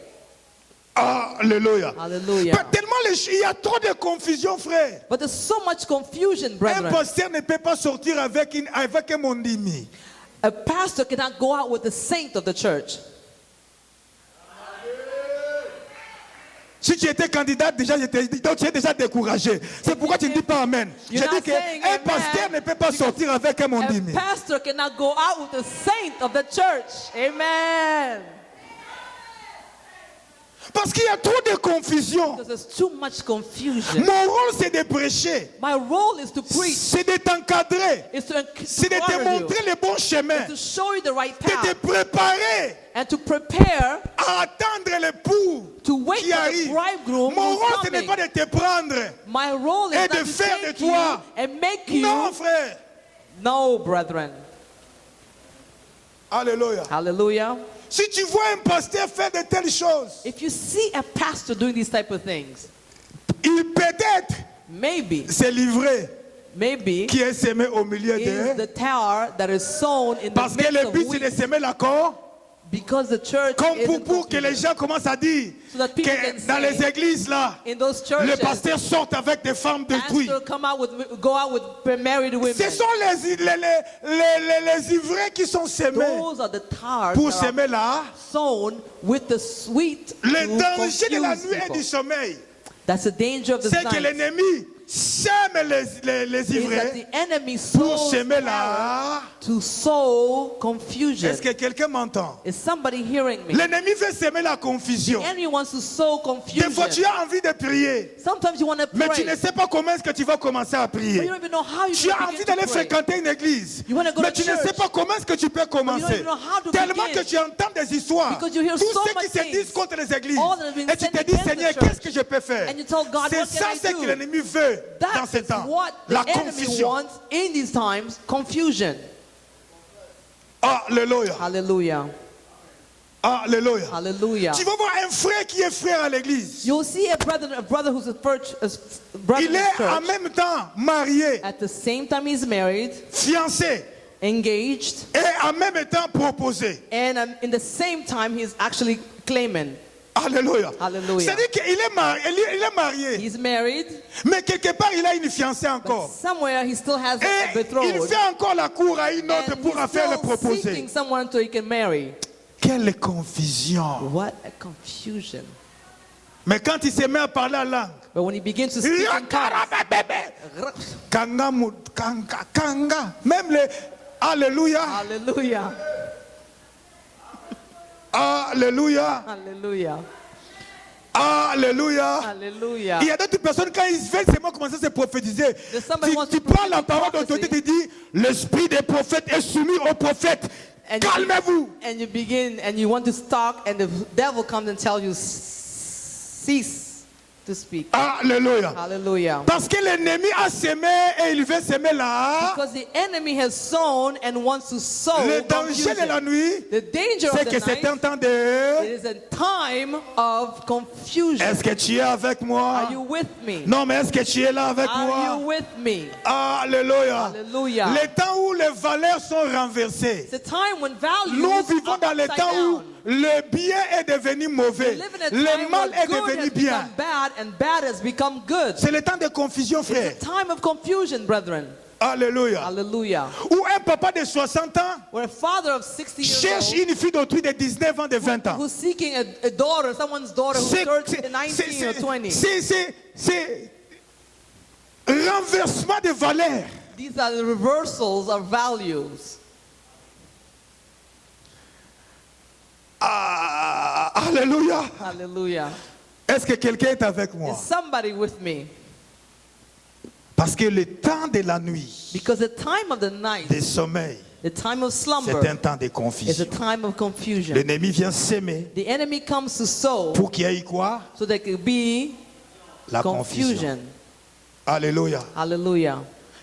Alléluia. Hallelujah. Pas tellement il y a trop de confusion, frère. But there's so much confusion, Un brethren. pasteur ne peut pas sortir avec un mondimi. A pastor cannot go out with the saint of the church. Si tu étais candidat, déjà, donc tu es déjà découragé. C'est pourquoi tu ne dis pas Amen. Je You're dis not saying qu'un amen pasteur ne peut pas sortir avec un A mondimi. pastor cannot go out with the saint of the church. Amen. Parce qu'il y a trop de confusion. Because there's too much confusion. Mon rôle, c'est de prêcher. My role is to preach. C'est de t'encadrer. Is to C'est de te encourage you. montrer le bon chemin. To show you the right De te path. préparer And to prepare à attendre l'époux to wait qui for the arrive. bridegroom Mon who's rôle, ce n'est coming. pas de te prendre. My role is et not de to faire take de you toi. and make you. Non, frère. No, brethren. Alléluia. Hallelujah. Si tu vois un pasteur faire de telles choses, If you see a pastor doing these type of things, il peut-être maybe c'est livré qui est semé au milieu is d'eux. the tower that is sown in the Parce que midst le of but, c'est de wheat, semer l'accord. because the church Comme is pour que les gens commencent à dire So that people que can dans say, les églises là, in those le churches, pasteur sort avec des femmes détruites. pastor go out with married women. Ce sont les ivraies qui sont semés Those are the towers pour that semer are là. sown with the sweet Le to danger de la confuse nuit et people. du sommeil, That's the danger of the c'est que night. l'ennemi sème les Is that ivraies the enemy pour sows semer terror là. to sow confusion. Est-ce que quelqu'un m'entend? Is somebody hearing me? L'ennemi veut semer la The confusion. enemy wants to sow Des fois, tu confusion. as envie de prier, Sometimes you want to mais pray, tu ne sais pas comment est-ce que tu vas commencer à but you prier. don't even know how you Tu as can envie begin d'aller to pray. fréquenter une église, You wanna go mais to tu ne sais church, pas comment est-ce que tu peux you don't commencer. even know how to Tellement begin. que tu entends des histoires, Because you hear tous so ceux qui much se things, disent contre les églises, all that have been et tu said te dis, against the Seigneur, church. qu'est-ce que je peux faire? And you tell God, C'est what ça can I ce do? que l'ennemi veut dans That ces is temps. what the La enemy confusion. wants in these times, confusion. Alléluia. Hallelujah. Alléluia. Hallelujah. Tu vas voir un frère qui est frère à l'église. You'll see a brother who's a brother Il in est en church. même temps marié, At the same time he's married, fiancé, engaged, et en même temps proposé. and in the same time he's actually claiming. Alléluia. Hallelujah. C'est-à-dire qu'il est marié, He's married, mais quelque part il a une fiancée encore. somewhere he still has a Et il betrothed. fait encore la cour à une autre And pour he's faire le still proposer. seeking someone so he can marry. Quelle confusion. What a confusion. Mais quand il se met à parler en langue, But when he begins to speak in tongues, Kanga. Même les... Alléluia. Hallelujah. Alléluia. Hallelujah. Alléluia. Hallelujah. Il y a d'autres personnes, quand ils veulent seulement commencer à se prophétiser, There's somebody who wants tu to prends la prophecy. parole d'autorité, tu dis, l'esprit des prophètes est soumis aux prophètes. And Calmez-vous. And you begin and you want to talk, and the devil comes and tells you, cease to speak. Alléluia. Hallelujah. Parce que l'ennemi a semé et il veut semer là. Because the enemy has sown and wants to sow Le danger de la confusion. nuit, The danger of c'est the que c'est un night, temps it de... is a time of confusion. Est-ce que tu es avec moi? Are you with me? Non, mais est-ce que tu es là avec Are you moi? with me? Alléluia. Hallelujah. Les temps où les valeurs sont renversées. It's a time when values Nous are vivons dans les upside temps où down. le bien est devenu mauvais. We live in a Le time mal where est good devenu has bien. become bad and bad has become good. C'est le temps de confusion, frère. It's a time of confusion, brethren. Alléluia. Hallelujah. Où un papa de 60 ans Where a father of 60 years cherche old une fille d'autrui de 19 ans, de 20 ans. who's seeking a daughter, someone's daughter who's C'est 19 or 20. c'est renversement de valeurs. These are the reversals of values. Alléluia. Hallelujah. Est-ce que quelqu'un est avec moi? Is somebody with me? Parce que le temps de la nuit, Because the time of the night, des sommeils, the time of c'est slumber, un temps de is a confusion. time of confusion. L'ennemi vient s'aimer The enemy comes to sow pour qu'il y ait quoi? so there could be La confusion. confusion. Alléluia. Hallelujah.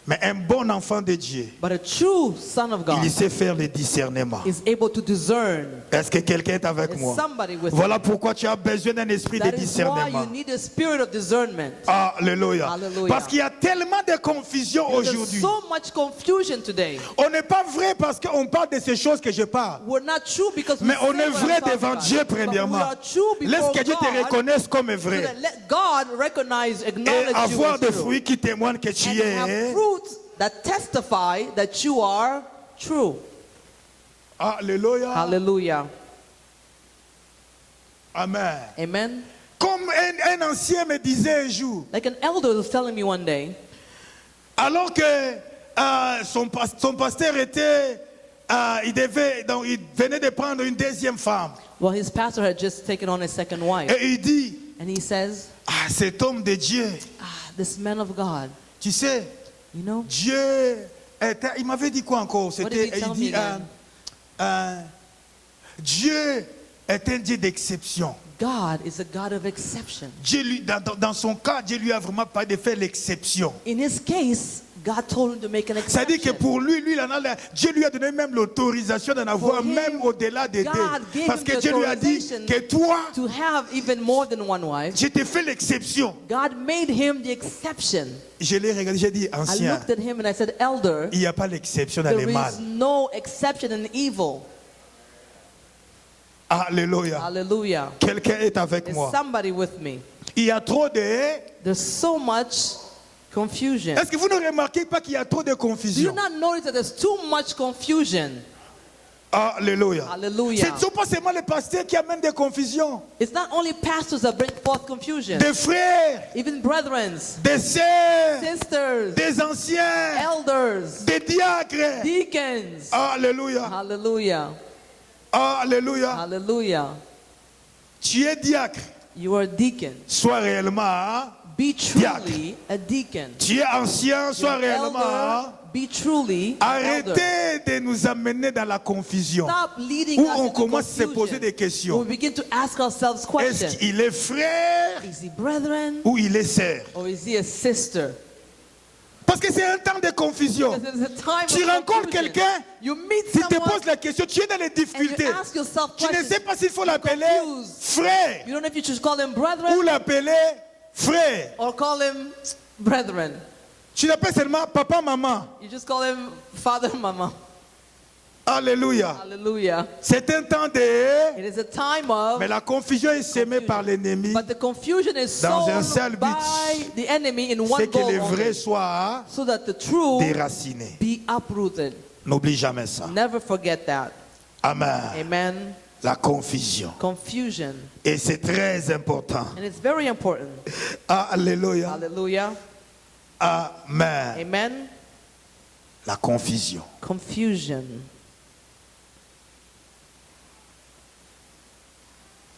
Mais un bon enfant de Dieu, But a true son of God il sait faire le discernement. is able to discern. Est-ce que quelqu'un est avec Is moi? somebody with Voilà pourquoi tu as besoin d'un esprit de That is why discernement. you need a spirit of discernment. Alléluia. Hallelujah. Parce qu'il y a tellement de confusion There's aujourd'hui. so much confusion today. On n'est pas vrai parce qu'on parle de ces choses que je parle. We're not true because we Mais on say est what vrai I'm talking devant about. Dieu But we premièrement. are true Laisse before que Dieu te God, reconnaisse comme so vrai. that let God recognize, Et acknowledge you avoir as des true. fruits qui témoignent que tu And have es. fruits that testify that you are true. Alléluia. Hallelujah. Amen. Amen. Comme un ancien me disait un jour, Like an elder was telling me one day, alors que son pasteur était, il venait de prendre une deuxième femme. well, his pastor had just taken on a second wife. Et il dit, And he says, cet homme de Dieu, this man of God, tu sais, you know, Dieu il m'avait dit quoi encore? did he C'était, tell il dit, me again? Dieu est un Dieu d'exception. God is a God of exception. Dieu lui, dans son cas, Dieu lui a vraiment pas de faire l'exception. In his case, God told him to make an C'est-à-dire que exception. pour lui, Dieu lui a donné même l'autorisation d'en avoir For him, même au-delà des deux. God gave Parce him que the Dieu lui a dit authorization que toi, To have even more than one wife, je te fais l'exception. God made him the exception. Je l'ai regardé, j'ai dit, I ancien, looked at him and I said, Elder, il n'y a pas l'exception dans there le mal. is no exception in evil. Alléluia. Hallelujah. Quelqu'un est avec Is moi. somebody with me? Il y a trop de... There's so much confusion. Est-ce que vous ne remarquez pas qu'il y a trop de Do you confusion? not notice that there's too much confusion? Alléluia. Hallelujah. Ce ne sont pas seulement les pasteurs qui amènent des confusions. It's not only pastors that bring forth confusion. Des frères, Even brethren, des sœurs, sisters, des anciens, elders, des diacres. deacons. Alléluia. Hallelujah. Alléluia. Hallelujah. Tu es diacre. You are a deacon. Sois réellement. Be truly a deacon. Tu es ancien. Sois You're an réellement. elder. Be truly an elder. Arrêtez de nous amener dans la confusion. Stop leading Où us on into commence à se poser confusion. des We questions. begin to ask ourselves Est-ce questions. qu'il est frère Is he brethren ou il est sœur? or is he a sister? Parce que c'est un temps de confusion. Because it's a time Tu of rencontres confusion. quelqu'un, You meet tu te someone poses la question, tu es dans les and difficultés. you ask yourself Tu ne questions. sais pas s'il faut l'appeler confused. frère You don't know if you should call him ou brethren l'appeler frère. or call him brethren. Tu l'appelles seulement papa, maman. You just call him father, mama. Alléluia. Hallelujah. C'est un temps de... It is a time of, Mais la confusion est semée par l'ennemi. but the confusion is Dans un seul sown but. by the enemy in one C'est que goal les vrais only, soient so that the true déracinés. be uprooted. N'oublie jamais ça. Never forget that. Amen. Amen. La confusion. Confusion. Et c'est très important. And it's very important. Alléluia. Hallelujah. Amen. Amen. La confusion. Confusion.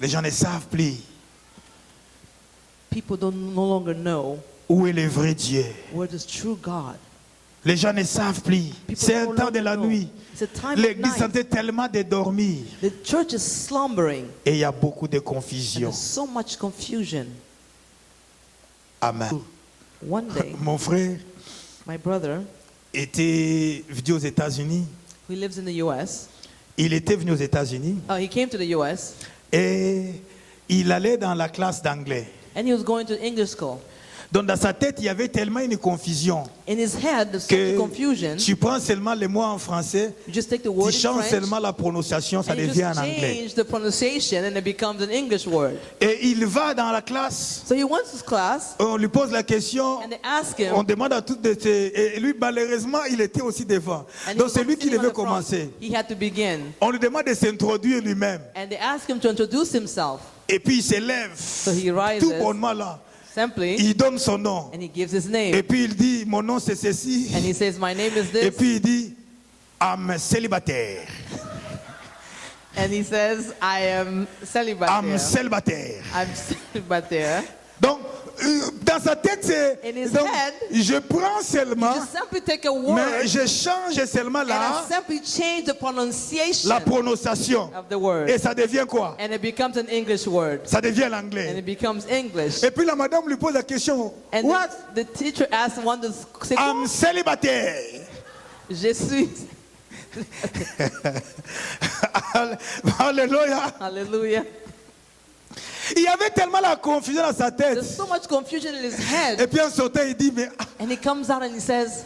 Les gens ne savent plus People don't no longer know où est le vrai Dieu. where is true God. Les gens ne savent plus. People C'est un no temps de longer la know. nuit. It's a time of L'église night. sentait tellement de dormir. The church is slumbering. Et il y a beaucoup de And confusion. there's so much confusion. Amen. One day, Mon frère my brother, était venu aux États-Unis. who lives in the U.S., Il était venu aux États-Unis he came to the U.S. et il allait dans la classe d'anglais. and he was going to English school. Donc dans sa tête, il y avait tellement une confusion In his head, there's such que a confusion. tu prends seulement les mots en français, You just take the tu word in changes French, seulement la prononciation, ça and you devient just en anglais. change the pronunciation, and it becomes an English word. Et il va dans la classe, So he went to his class, on lui pose la question, and they ask him, on demande à toutes de ces... Et lui, malheureusement, il était aussi devant. and he Donc was c'est lui qui sitting on devait the front. commencer. He had to begin. On lui demande de s'introduire lui-même. And they ask him to introduce himself. Et puis il s'élève, he rises. tout bonnement là. Simply, Il donne son nom. and he gives his Et name. puis il dit, mon nom c'est ceci. And he says, my name is Et this. puis il dit, I'm célibataire. And he says, I am I'm celibate. célibataire. I'm celibate. Donc, dans sa tête, c'est... In his donc, head, je prends seulement, Just simply take a word mais je change seulement and I là, simply change the pronunciation la prononciation. of the word. Et ça devient quoi? And it becomes an English word. Ça devient And l'anglais. it becomes English. Et puis la madame lui pose la question, And what? the teacher asked one to say, I'm célibataire. Je suis. Alléluia. Hallelujah. Il y avait tellement la confusion dans sa tête. There's so much confusion in his head. Et puis en sortant, il dit, And he comes out and he says,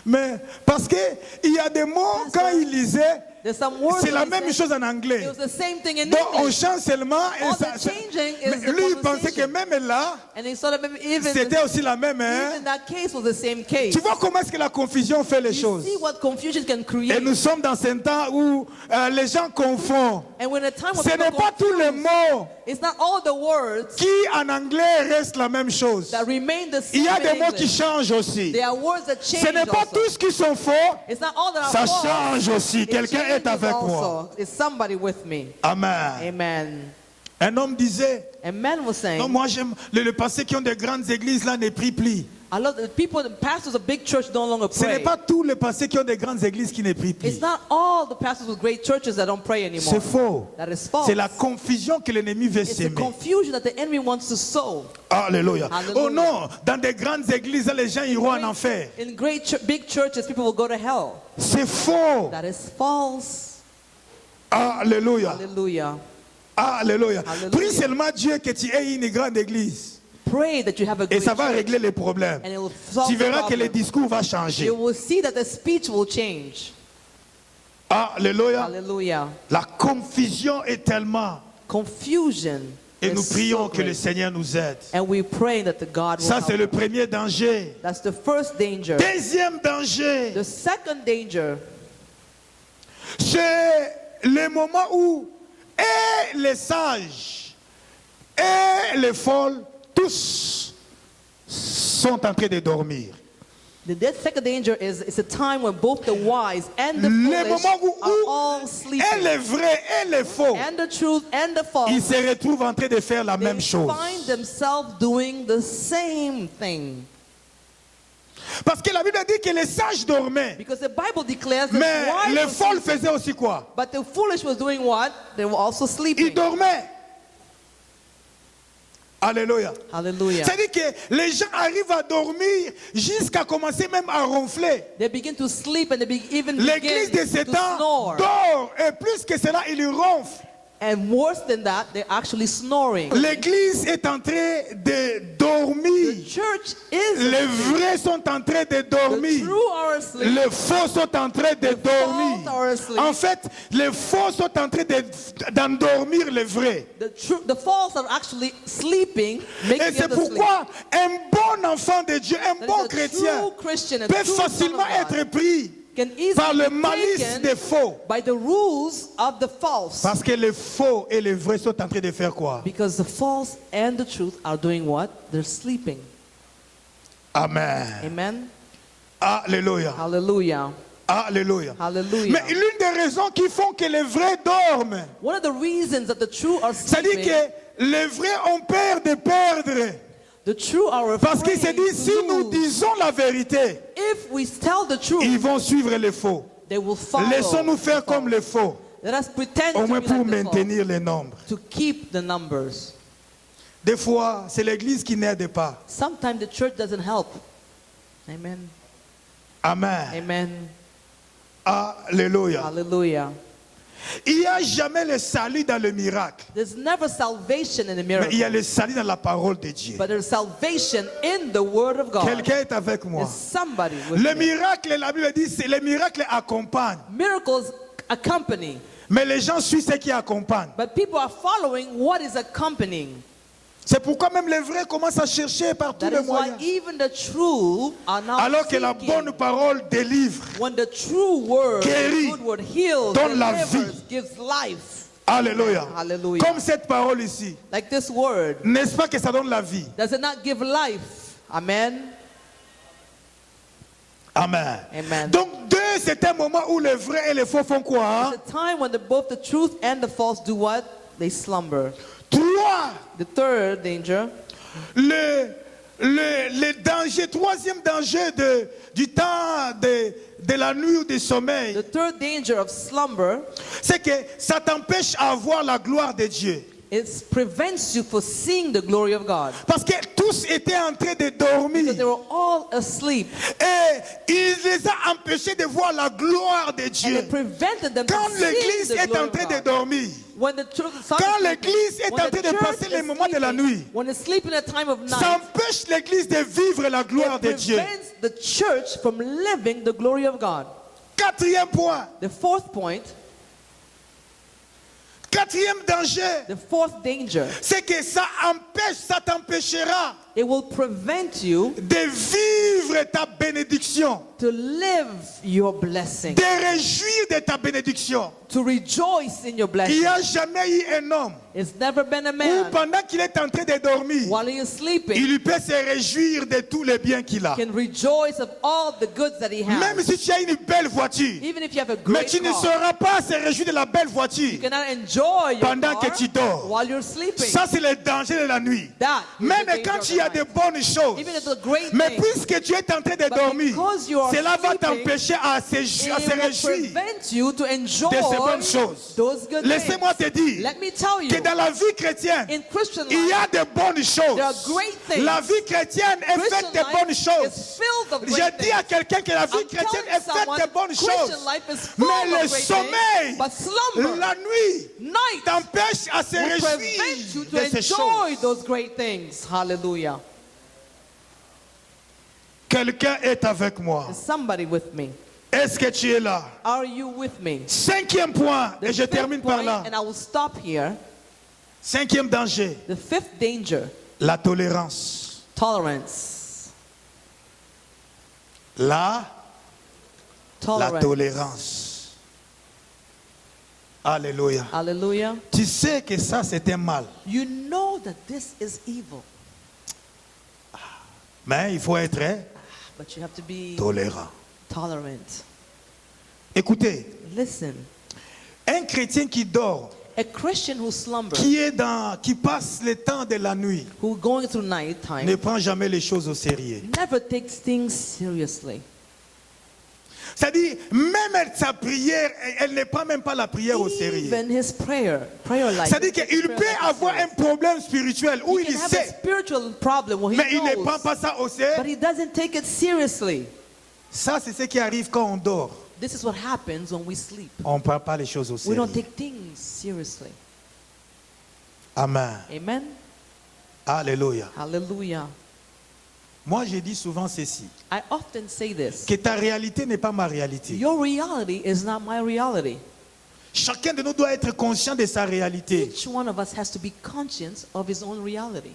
mais parce que il y a des mots, quand il lisait, there's some words c'est la that he même said, chose en anglais. it was the same thing in Donc on English. change seulement. Et All ça, the changing is mais the lui, il pensait que pronunciation. même là, And he saw that maybe even c'était aussi la même. Hein? even that case was the same case. Tu vois comment est-ce que la confusion fait les You choses. see what confusion can Et create. nous sommes dans un temps où les gens confondent. And when a time when Ce people n'est pas tous les confuse, mots it's not all the words qui en anglais restent la même chose. that remain the Il same y a in des mots qui English. changent aussi. There are words that change Ce n'est pas also. tous qui sont faux. It's not all that are Ça false. change aussi. It Quelqu'un est changes avec moi. also. Is somebody with me? Amen. Amen. Un homme disait, And man was saying, non, moi j'aime le passé qui ont de grandes églises là ne prient plus. I love the people, the pastors of big church don't longer Ce n'est pray. pas tous les pasteurs qui ont de grandes églises qui ne prient plus. It's not all the pastors with great churches that don't pray anymore. C'est faux. That is false. C'est la confusion que l'ennemi veut It's the s'aimer. confusion that the enemy wants to sow. Alléluia. Hallelujah. Oh non, dans des grandes églises, les gens iront en enfer. In big churches, people will go to hell. C'est faux. That is false. Alléluia. Hallelujah. Alléluia. Hallelujah. Prie seulement Dieu que tu aies une grande église. Pray that you have a Et great ça va church, régler les problèmes. and it will solve Tu the verras que le problem. discours va changer. You will see that the speech will change. Alléluia. Hallelujah. La confusion est tellement. Confusion. Et is nous prions so que le great. Seigneur nous aide. And we pray that the God will Ça, help c'est le us. premier danger. That's the first danger. Deuxième danger, The second danger c'est le moment où et les sages et les folles, tous sont en train de dormir. second danger is it's a time when both the wise and the Le foolish moment où, are all et sleeping. les vrais et les faux, And the truth and the false, ils se retrouvent en train de faire la they même chose. find themselves doing the same thing. Parce que la Bible dit que les sages dormaient, Because the Bible declares that mais wise les was folles sleeping, faisaient aussi quoi? but the foolish was doing what? They were also Ils sleeping. dormaient. Alléluia. Hallelujah. C'est-à-dire que les gens arrivent à dormir jusqu'à commencer même à ronfler. They begin to sleep and they even L'église de begin ces to temps snore. dort et plus que cela, il ronfle. And worse than that, they're actually snoring. L'église est en train de dormir. The church is Les asleep. vrais sont en train de The dormir. true are asleep. Les faux sont en train de The dormir. false are asleep. En fait, les faux sont en train d'endormir les vrais. The false are actually sleeping, making Et c'est others sleep. pourquoi un bon enfant de Dieu, un That bon is a chrétien, true Christian, a peut true son of facilement God, être pris can easily par le be malice taken des faux. by the rules of the false. Parce que les faux et les vrais sont en train de faire quoi? Because the false and the truth are doing what? They're sleeping. Amen. Amen. Alléluia. Hallelujah. Alléluia. Hallelujah. Mais l'une des raisons qui font que les vrais dorment, One of the reasons that the true are c'est-à-dire sleeping, que les vrais ont peur de perdre. the true are Parce qu'ils se afraid disent, si to nous lose. disons la vérité, If we tell the truth, ils vont suivre les faux. they will follow. Laissons-nous faire the comme false. les faux, Let us pretend au to moins be pour like the false, maintenir les nombres. to keep the numbers. Des fois, c'est l'église qui n'aide pas. Sometimes the church doesn't help. Amen. Amen. Amen. Alléluia. Hallelujah. Il n'y a jamais le salut dans le miracle. There's never salvation in the Mais il y a miracle, le salut dans la parole de Dieu. but there's salvation in the Word of God. Quelqu'un est avec moi. Is somebody with Le me? miracle, la Bible dit, c'est le miracle accompagne. Miracles accompany, Mais les gens suivent ce qui accompagne. but people are following what is accompanying. C'est pourquoi même les vrais commencent à chercher par tous That les is why moyens. even the true are now Alors que la seeking. bonne parole délivre. When the true word, Guérit, the good word, heals, donne la delivers, vie. gives life. Alléluia. Hallelujah. Comme cette parole ici. Like this word, N'est-ce pas que ça donne la vie? does it not give life? Amen. Amen. Amen. Donc deux, c'est un moment où les vrais et les faux font quoi? Hein? It's a time when both the truth and the false do what? They slumber. Trois, The third danger, le danger, troisième danger du temps de la nuit ou du sommeil, the third danger of slumber, c'est que ça t'empêche à voir la gloire de Dieu. it prevents you from seeing the glory of God. Parce que tous étaient en train de dormir. Because they were all asleep. Et il les a empêchés de voir la gloire de And Dieu. it prevented them Quand from seeing l'église the est glory en of train de God. dormir, When the church, quand l'église est en train de passer les moments de la nuit, when it's sleeping at time of ça night, empêche l'église de vivre la gloire it de Dieu. prevents the church from living the glory of God. Quatrième point, The fourth point, quatrième danger, the fourth danger, c'est que ça empêche, ça t'empêchera it will prevent you de vivre ta bénédiction, to live your blessing, de réjouir de ta bénédiction. to rejoice in your Il blessing. n'y a jamais eu un homme It's never been a où man, pendant qu'il est en train de dormir, while he is sleeping, il peut se réjouir de tous les biens qu'il a. can rejoice of all the goods that he Même has. si tu as une belle voiture, Even if you have a mais great tu ne car, sauras pas se réjouir de la belle you voiture cannot enjoy your pendant que car tu dors. while you're sleeping. Ça, c'est le danger de la nuit. That is Même the danger quand of il y a the de night. bonnes choses, Even if it's a great mais thing, puisque tu es en train de but dormir, because you are cela va sleeping, t'empêcher à se it will réjouir prevent you to enjoy de ces bonnes choses. those good Laissez-moi things. te dire Let me tell you, que dans la vie chrétienne, in Christian il y life, a de bonnes choses. there are great things. La vie chrétienne est Christian faite de bonnes life choses. is filled of Je great dis à things. quelqu'un que la vie I'm chrétienne telling est faite someone, de bonnes choses. Christian life is full Mais le of great sommeil, things, but slumber, la nuit, night, t'empêche à se will prevent réjouir you to de ces enjoy choses. those great things. Hallelujah. Quelqu'un est avec moi. Is somebody with me? Est-ce que tu es là? Are you with me? Cinquième point, The et je fifth termine par point, là. and I will stop here. Cinquième danger, The fifth danger, la tolérance. tolerance. La Tolerance. tolérance. Alléluia. Hallelujah. Tu sais que ça, c'est un mal. You know that this is evil, Mais il faut être but you have to be tolérant. tolerant. Écoutez, Listen, un chrétien qui dort, a Christian who slumbers, qui passe le temps de la nuit, who going through night time, ne prend jamais les choses au sérieux. never takes things seriously. C'est-à-dire, même sa prière, elle ne prend même pas la prière au sérieux. Even his prayer life. C'est-à-dire qu'il peut avoir un problème spirituel où He il can have a sait, spiritual problem where mais he il ne prend knows, pas ça au but sérieux. he doesn't take it seriously. Ça, c'est ce qui arrive quand on dort. This is what happens when we sleep. On ne prend pas les choses au We sérieux. don't take things seriously. Amen. Amen. Alléluia. Hallelujah. Moi, je dis souvent ceci, I often say this. que ta réalité n'est pas ma réalité. Your reality is not my reality. Chacun de nous doit être conscient de sa réalité. Each one of us has to be conscious of his own reality.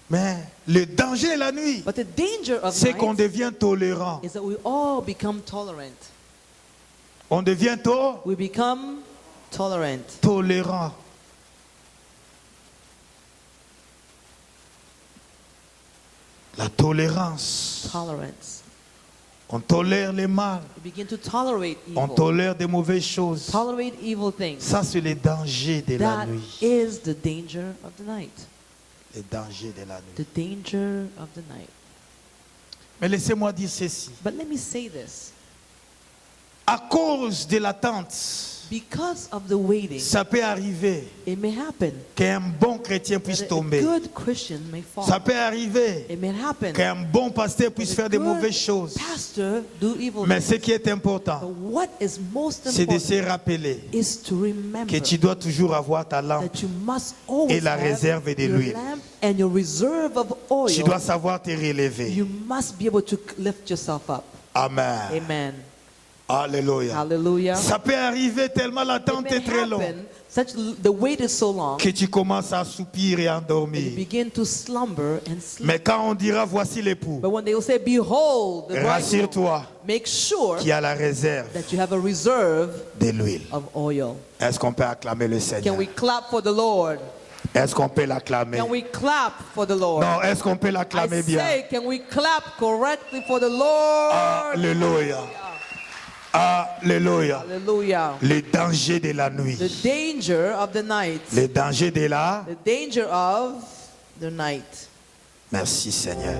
Mais le danger de la nuit, But the danger of c'est qu'on night devient tolérant. is that we all become tolerant. On devient We become tolerant. tolérant. La tolérance. Tolerance. On tolère les mal. You begin to tolerate On evil. tolère des mauvaises choses. Tolerate evil things. Ça, c'est les dangers de la That nuit. is the danger of the night. Les dangers de la nuit. The danger of the night. Mais laissez-moi dire ceci. But let me say this. À cause de l'attente, Because of the waiting, ça peut arriver it may happen qu'un bon chrétien puisse that a tomber. good Christian may fall. Ça peut arriver It may happen qu'un bon pasteur puisse that faire a de good mauvaises choses. pastor do evil Mais ce things. qui est But important, what is most c'est de se important rappeler is to remember que tu dois toujours avoir ta lampe. that you must always et la have réserve de your l'huile. lamp and your reserve of oil. Tu dois savoir te relever. You must be able to lift yourself up. Amen. Amen. Alléluia. Hallelujah. Ça peut arriver tellement It l'attente may est très longue happen, the wait is so long que tu commences à soupir et à that you endormir. begin to slumber and sleep. Mais quand on dira voici l'époux, But when they will say, behold, the bridegroom, rassure-toi make sure qu'il y a la réserve that you have a reserve de l'huile. of oil. Est-ce qu'on peut acclamer le Can Seigneur? we clap for the Lord? Est-ce qu'on peut l'acclamer? Can we clap for the Lord? Non, est-ce qu'on peut I l'acclamer bien? say, can we clap correctly for the Lord? Alléluia. Alléluia. Hallelujah. Les dangers de la nuit. The danger of the night. Les dangers de la... The danger of the night. Merci Seigneur.